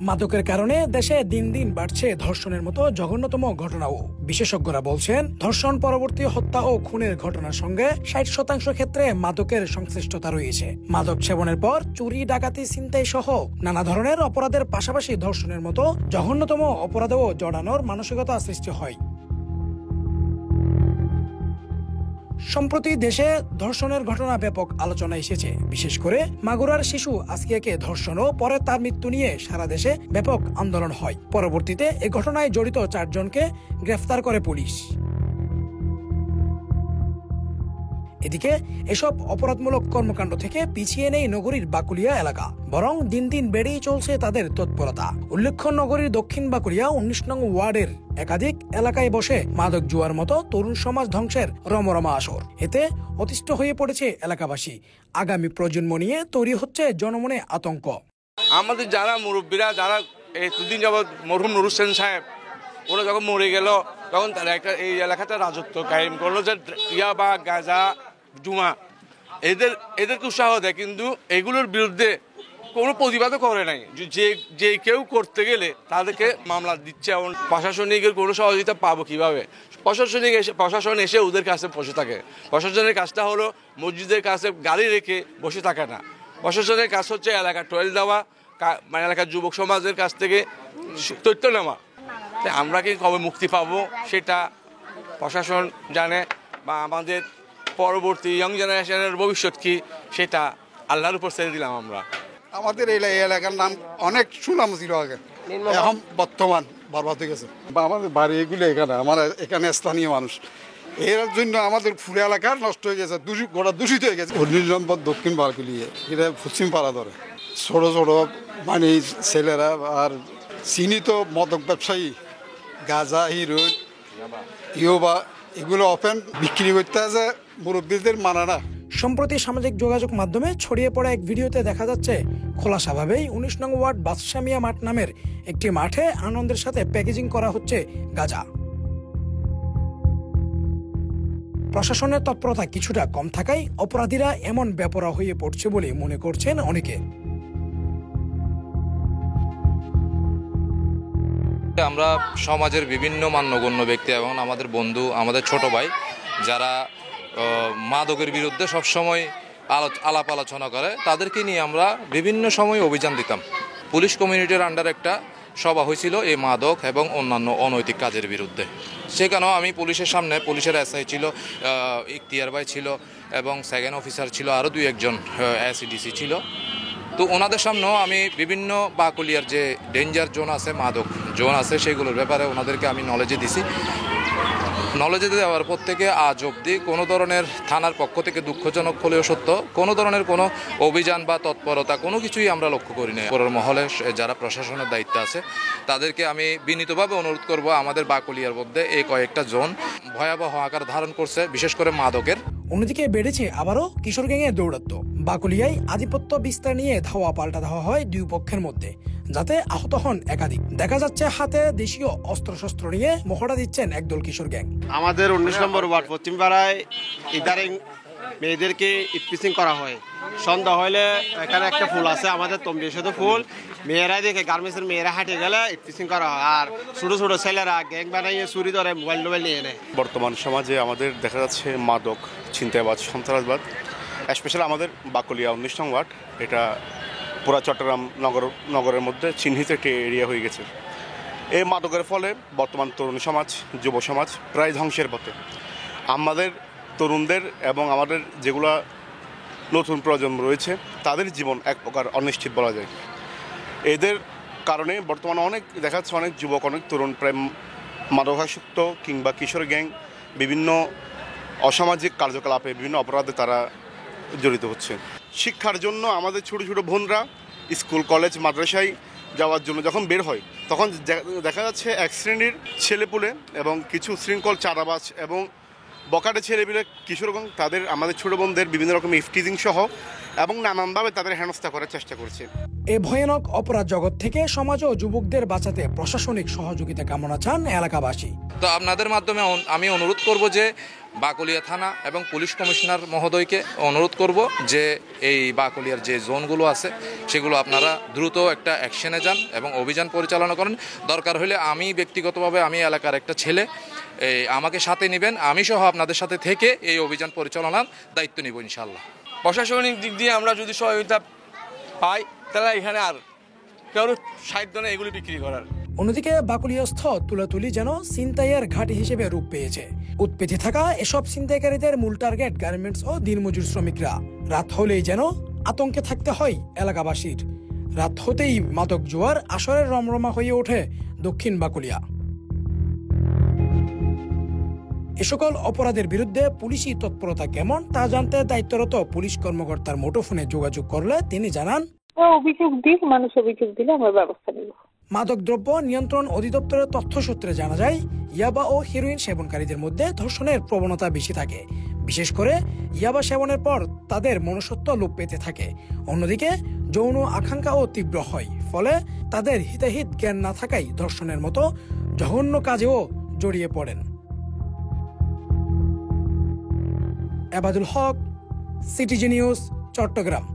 মাদকের কারণে দেশে দিন দিন বাড়ছে ধর্ষণের মতো জঘন্যতম ঘটনাও। বিশেষজ্ঞরা বলছেন, ধর্ষণ পরবর্তী হত্যা ও খুনের ঘটনার সঙ্গে 60% ক্ষেত্রে মাদকের সংশ্লিষ্টতা রয়েছে। মাদক সেবনের পর চুরি, ডাকাতি, ছিনতাই সহ নানা ধরনের অপরাধের পাশাপাশি ধর্ষণের মতো জঘন্যতম অপরাধও জড়ানোর মানসিকতা সৃষ্টি হয়। সম্প্রতি দেশে ধর্ষণের ঘটনা ব্যাপক আলোচনা এসেছে। বিশেষ করে মাগুরার শিশু আসকিয়াকে ধর্ষণ ও পরে তার মৃত্যু নিয়ে সারা দেশে ব্যাপক আন্দোলন হয়। পরবর্তীতে এ ঘটনায় জড়িত 4 জনকে গ্রেফতার করে পুলিশ। এদিকে এসব অপরাধমূলক কর্মকাণ্ড থেকে পিছিয়ে নেই নগরীর বাকুলিয়া এলাকা, বরং দিন দিন বেড়েই চলছে তাদের তৎপরতা। উল্লেখ্য, নগরীর দক্ষিণ বাকুলিয়া 19 নং ওয়ার্ডের একাধিক এলাকায় বসে মাদক জুয়ার মতো তরুণ সমাজ ধ্বংসের রমরমা আসর। এতে অতিষ্ঠ হয়ে পড়েছে এলাকাবাসী। আগামী প্রজন্ম নিয়ে তৈরি হচ্ছে জনমনে আতঙ্ক। আমাদের যারা মুরব্বীরা, যারা এতদিন যাবৎ মরহুম নুর হোসেন সাহেব, ওরা যখন মরে গেল, তখন তারা একটা এই এলাকাতে রাজত্ব কায়েম করলো, যে ইয়াবা, গাঁজা, জুমা, এদেরকে উৎসাহ দেয়, কিন্তু এগুলোর বিরুদ্ধে কোনো প্রতিবাদও করে নাই। যে কেউ করতে গেলে তাদেরকে মামলা দিচ্ছে। এবং প্রশাসনিকের কোনো সহযোগিতা পাবো কিভাবে? প্রশাসন এসে ওদের কাছে বসে থাকে। প্রশাসনের কাজটা হলো মসজিদের কাছে গাড়ি রেখে বসে থাকে না। প্রশাসনের কাজ হচ্ছে এলাকার টয়েল দেওয়া, মানে এলাকার যুবক সমাজের কাছ থেকে তথ্য নেওয়া। আমরা কি কবে মুক্তি পাবো সেটা প্রশাসন জানে, বা আমাদের পরবর্তী ইয়ং জেনারেশনের ভবিষ্যৎ কি সেটা আল্লাহর উপর ছেড়ে দিলাম আমরা। আমাদের এই এলাকার নাম অনেক সুনাম ছিল আগে, এখন বর্তমান বরবাদ হয়ে গেছে। আমাদের বাড়ি এগুলো এখানে, আমার এখানে স্থানীয় মানুষ, এর জন্য আমাদের পুরো এলাকা নষ্ট হয়ে গেছে, গোটা দূষিত হয়ে গেছে। 19 নম্বর দক্ষিণ বারকুলিয়ে, এটা পশ্চিম পাড়া ধরে ছোট ছোট মানে ছেলেরা আর চিহ্নিত মাদক ব্যবসায়ী, গাঁজা, হিরোইন, ইয়াবা, এগুলো ওপেন বিক্রি করতে আছে, মুরব্বীদের মানা না। সম্প্রতি সামাজিক যোগাযোগ মাধ্যমে ছড়িয়ে পড়া এক ভিডিওতে দেখা যাচ্ছে খোলাসাভাবেই 19 নং ওয়ার্ড বাদশা মিয়া মাঠ নামের একটি মাঠে আনন্দের সাথে প্যাকেজিং করা হচ্ছে গাঁজা। প্রশাসনের তৎপরতা কিছুটা কম থাকায় অপরাধীরা এমন বেপরোয়া হয়ে পড়ছে বলে মনে করছেন অনেকে। আমরা সমাজের বিভিন্ন মান্যগণ্য ব্যক্তি এবং আমাদের বন্ধু, আমাদের ছোট ভাই যারা মাদকের বিরুদ্ধে সবসময় আলাপ আলোচনা করে, তাদেরকে নিয়ে আমরা বিভিন্ন সময় অভিযান দিতাম। পুলিশ কমিউনিটির আন্ডার একটা সভা হয়েছিল এই মাদক এবং অন্যান্য অনৈতিক কাজের বিরুদ্ধে। সেখানেও আমি পুলিশের সামনে, পুলিশের এসআই ছিল, ইখতিয়ার ভাই ছিল এবং সেকেন্ড অফিসার ছিল, আরও 2-1 এসিডিসি ছিল। তো ওনাদের সামনেও আমি বিভিন্ন বাকুলিয়ার যে ডেঞ্জার জোন আছে, মাদক জোন আছে, সেগুলোর ব্যাপারে ওনাদেরকে আমি নলেজে দিছি। নলেজে দেওয়ার পর থেকে আজ অবধি কোনো ধরনের থানার পক্ষ থেকে, দুঃখজনক হলেও সত্য, কোনো ধরনের কোনো অভিযান বা তৎপরতা কোনো কিছুই আমরা লক্ষ্য করি না। পরের মহলে যারা প্রশাসনের দায়িত্ব আছে তাদেরকে আমি বিনীতভাবে অনুরোধ করব, আমাদের বাকুলিয়ার মধ্যে এই কয়েকটা জোন ভয়াবহ আকার ধারণ করছে, বিশেষ করে মাদকের। অন্যদিকে বেড়েছে আবারও কিশোর গ্যাংয়ের দৌরাত্ম্য। বাকুলিয়ায় আধিপত্য বিস্তার নিয়ে ধাওয়া পাল্টা ধাওয়া হয় দুই পক্ষের মধ্যে, যাতে আহত হন একাধিক। দেখা যাচ্ছে হাতে দেশীয় অস্ত্রশস্ত্র নিয়ে মহড়া দিচ্ছেন একদল কিশোর গ্যাং। আমাদের 19 নম্বর ওয়ার্ড পশ্চিম পাড়ায় ইদারিং মেয়েদেরকে ইটপিসিং করা হয়। সন্ধ্যা হলে এখানে একটা ফুল আছে, আমাদের তম্বির সাথে ফুল, মেয়েরা দেখে গার্মেন্টসের মেয়েরা হাঁটে গেলে ইটপিসিং করা হয়। আর ছোটো ছোটো ছেলেরা গ্যাং বানাইয়ে চুরি ধরে, মোবাইল নিয়ে নেয়। বর্তমান সমাজে আমাদের দেখা যাচ্ছে মাদক, ছিনতাইবাজ, সন্ত্রাসবাদ, স্পেশালি আমাদের বাকুলিয়া 19 নং ওয়ার্ড, এটা পুরা চট্টগ্রাম নগরের মধ্যে চিহ্নিত একটি এরিয়া হয়ে গেছে। এই মাদকের ফলে বর্তমান তরুণ সমাজ, যুব সমাজ প্রায় ধ্বংসের পথে। আমাদের তরুণদের এবং আমাদের যেগুলা নতুন প্রজন্ম রয়েছে তাদের জীবন এক প্রকার অনিশ্চিত বলা যায়। এদের কারণে বর্তমানে অনেক দেখা যাচ্ছে অনেক যুবক, অনেক তরুণ প্রায় মাদকাসক্ত কিংবা কিশোর গ্যাং বিভিন্ন অসামাজিক কার্যকলাপে, বিভিন্ন অপরাধে তারা জড়িত হচ্ছে। শিক্ষার জন্য আমাদের ছোটো ছোটো বোনরা স্কুল, কলেজ, মাদ্রাসায় যাওয়ার জন্য যখন বের হয়, তখন দেখা যাচ্ছে এক শ্রেণীর ছেলেপুলে এবং কিছু শৃঙ্খল চাঁদাবাজ এবং বকাটে ছেলেপিলে কিশোরগঞ্জ তাদের, আমাদের ছোটো বোনদের বিভিন্ন রকম ইফটিজিং সহ এবং নানানভাবে তাদের হেনস্থা করার চেষ্টা করছে। এই ভয়ানক অপরাধ জগৎ থেকে সমাজ ও যুবকদের বাঁচাতে প্রশাসনিক সহযোগিতা কামনা চান এলাকাবাসী। তো আপনাদের মাধ্যমে আমি অনুরোধ করব যে বাকলিয়া থানা এবং পুলিশ কমিশনার মহোদয়কে অনুরোধ করব যে এই বাকলিয়ার যে জোনগুলো আছে সেগুলো আপনারা দ্রুত একটা অ্যাকশনে যান এবং অভিযান পরিচালনা করেন। দরকার হলে আমি ব্যক্তিগতভাবে আমি এলাকার একটা ছেলে আমাকে সাথে নেবেন, আমি সহ আপনাদের সাথে থেকে এই অভিযান পরিচালনার দায়িত্ব নিব ইনশাআল্লাহ। প্রশাসনিক দিক দিয়ে আমরা যদি সহযোগিতা পাই তাহলে এখানে আর কেউ সাহিত্য নেই এগুলি বিক্রি করার। অন্যদিকে বাকলিয়াস্থ তুলাতুলি যেন ছিনতাইয়ের ঘাঁটি হিসেবে রূপ পেয়েছে। উৎপেতে থাকা এসব ছিনতাইকারীদের মূল টার্গেট গার্মেন্টস ও দিনমজুর শ্রমিকরা। রাত হলেই যেন আতঙ্কে থাকতে হয় এলাকাবাসীর। রাত হতেই মাদক জোয়ার আসরের রমরমা হয়ে ওঠে দক্ষিণ বাকলিয়া। এ সকল অপরাধের বিরুদ্ধে পুলিশি তৎপরতা কেমন তা জানতে দায়িত্বরত পুলিশ কর্মকর্তার মুঠোফোনে যোগাযোগ করলে তিনি জানান, অভিযোগ দিক, মানুষ অভিযোগ দিলে আমরা ব্যবস্থা নিব। মাদকদ্রব্য নিয়ন্ত্রণ অধিদপ্তরের তথ্য সূত্রে জানা যায়, ইয়াবা ও হেরোইন সেবনকারীদের মধ্যে ধর্ষণের প্রবণতা বেশি থাকে। বিশেষ করে ইয়াবা সেবনের পর তাদের মনুষ্যত্ব লোপ পেতে থাকে। অন্যদিকে যৌন আকাঙ্ক্ষাও তীব্র হয়, ফলে তাদের হিতাহিত জ্ঞান না থাকায় ধর্ষণের মতো জঘন্য কাজেও জড়িয়ে পড়েন। এবাদুল হক, সিটিজি নিউজ, চট্টগ্রাম।